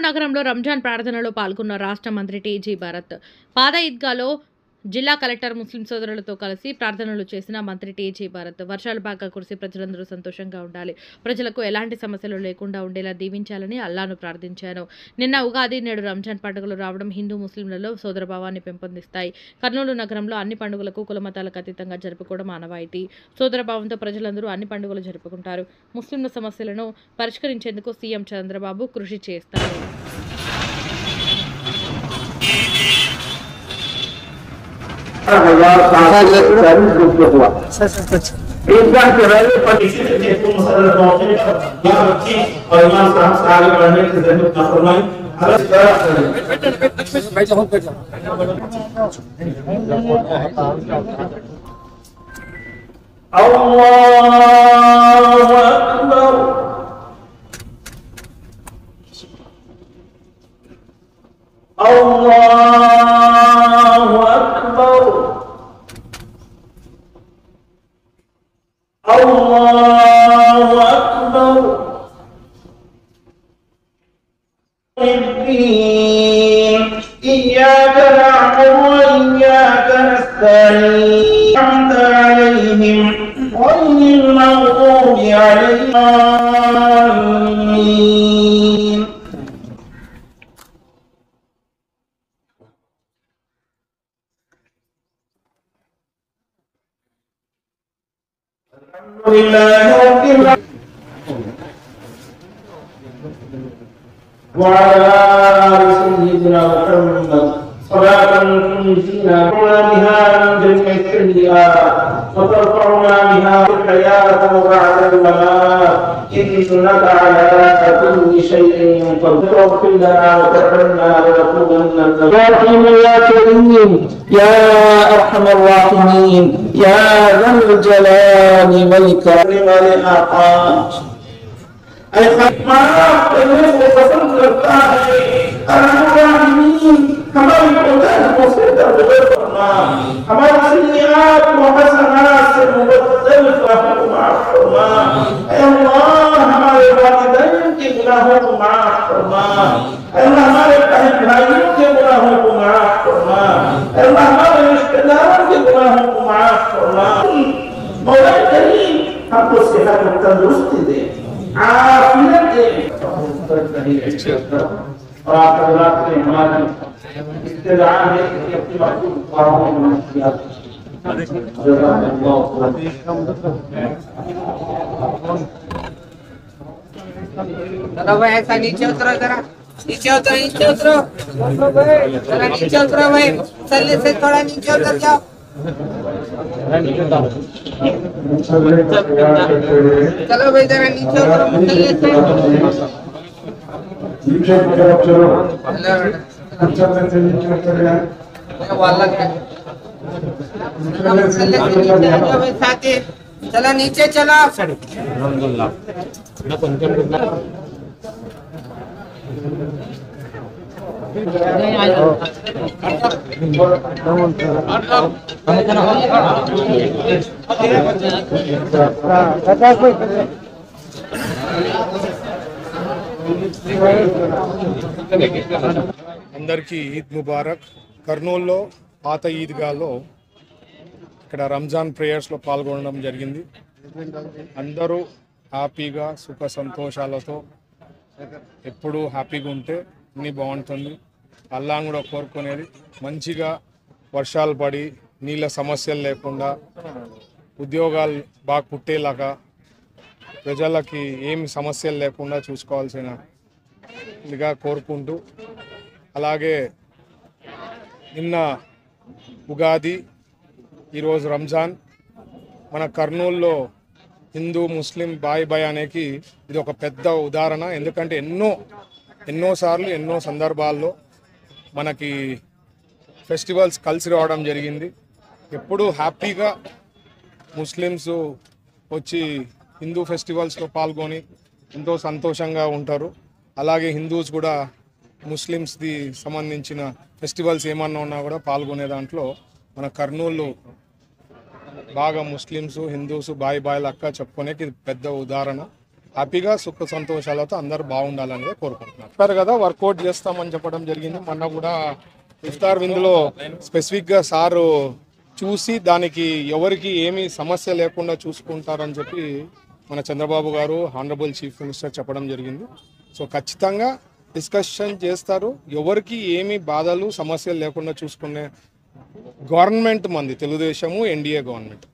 నగరంలో రంజాన్ ప్రార్థనలో పాల్గొన్న రాష్ట్ర మంత్రి టీజీ భరత్. పాద ఈద్గాలో జిల్లా కలెక్టర్ ముస్లిం సోదరులతో కలిసి ప్రార్థనలు చేసిన మంత్రి టీజీ భరత్. వర్షాలు బాగా కురిసి ప్రజలందరూ సంతోషంగా ఉండాలి, ప్రజలకు ఎలాంటి సమస్యలు లేకుండా ఉండేలా దీవించాలని అల్లాను ప్రార్థించాను. నిన్న ఉగాది, నేడు రంజాన్ పండుగలు రావడం హిందూ ముస్లింలలో సోదరభావాన్ని పెంపొందిస్తాయి. కర్నూలు నగరంలో అన్ని పండుగలకు కులమతాలకు అతీతంగా జరుపుకోవడం ఆనవాయితీ. సోదరభావంతో ప్రజలందరూ అన్ని పండుగలు జరుపుకుంటారు. ముస్లింల సమస్యలను పరిష్కరించేందుకు సీఎం చంద్రబాబు కృషి చేస్తారు. ईदगाह के रैली पर इसी से तुम सदर पहुंचे या बच्ची और इमाम साहब से आगे बढ़ने की जरूरत न फरमाएं। अलग तरह अल्लाहु अकबर अल्लाहु अकबर अल्लाहु अकबर। इय्याक नअबुदु व इय्याक नस्तईन अन्त अलैहिम गैरिल मग़दूबि अलैहिम आमीन। وعلى آل سيدنا محمد صلاة تنجينا بها من جميع السيئات وترفعنا بها في الحياة وبعد الممات إنك على كل شيء قدير. واغفر لنا وترحمنا ونكونن يا رحيم يا كريم يا أرحم الراحمين يا ذا الجلال والإكرام والإحسان। पसंद करता है हमारी हमारी सय्यात व हसनात से मुबद्दल फरमा। हमारे वालिदैन के गुनाहों को माफ फरमा। हमारे बहन भाइयों के गुनाहों को माफ फरमा। हमारे रिश्तेदारों के गुनाहों को माफ फरमा। मौला करीम हमको सेहत और तंदुरुस्ती दे, आफियत दे और आखिर रात में हमारी इस्तिदा है कि अपनी महबूब दुआओं में मदद किया। चलो भाई ऐसा नीचे उतरो, जरा नीचे उतरो, नीचे उतरो, जरा नीचे उतरो भाई, सल्ले से थोड़ा नीचे उतर जाओ। चलो भाई जरा नीचे उतरो मुसल्ले से। चलो नीचे चलो। అందరికీ ఈద్ ముబారక్. కర్నూలులో పాత ఈద్గాలో ఇక్కడ రంజాన్ ప్రేయర్స్లో పాల్గొనడం జరిగింది. అందరూ హ్యాపీగా సుఖ సంతోషాలతో ఎప్పుడూ హ్యాపీగా ఉంటే అన్నీ బాగుంటుంది. అల్లాహ్ కూడా కోరుకునేది మంచిగా వర్షాలు పడి నీళ్ళ సమస్యలు లేకుండా ఉద్యోగాలు బాగా పుట్టేలాగా ప్రజలకి ఏమి సమస్యలు లేకుండా చూసుకోవాల్సిన ఇదిగా కోరుకుంటూ, అలాగే నిన్న ఉగాది, ఈరోజు రంజాన్. మన కర్నూలులో హిందూ ముస్లిం బాయ్ బాయ్ అనేది ఇది ఒక పెద్ద ఉదాహరణ. ఎందుకంటే ఎన్నోసార్లు ఎన్నో సందర్భాల్లో మనకి ఫెస్టివల్స్ కలిసి రావడం జరిగింది. ఎప్పుడూ హ్యాపీగా ముస్లిమ్స్ వచ్చి హిందూ ఫెస్టివల్స్లో పాల్గొని ఎంతో సంతోషంగా ఉంటారు. అలాగే హిందూస్ కూడా ముస్లిమ్స్ది సంబంధించిన ఫెస్టివల్స్ ఏమన్నా ఉన్నా కూడా పాల్గొనే దాంట్లో మన కర్నూలు బాగా ముస్లిమ్స్ హిందూస్ బాయ్ బాయ్ లక్క చెప్పుకునేకి ఇది పెద్ద ఉదాహరణ. హ్యాపీగా సుఖ సంతోషాలతో అందరూ బాగుండాలనేది కోరుకుంటున్నాను. చెప్పారు కదా వర్కౌట్ చేస్తామని చెప్పడం జరిగింది. మొన్న కూడా ఇఫ్తార్ విందులో స్పెసిఫిక్గా సారు చూసి దానికి ఎవరికి ఏమీ సమస్య లేకుండా చూసుకుంటారని చెప్పి మన చంద్రబాబు గారు హానరబుల్ చీఫ్ మినిస్టర్ చెప్పడం జరిగింది. సో ఖచ్చితంగా డిస్కషన్ చేస్తారు. ఎవరికి ఏమీ బాధలు సమస్యలు లేకుండా చూసుకునే గవర్నమెంట్ మంది తెలుగుదేశము ఎన్డీఏ గవర్నమెంట్.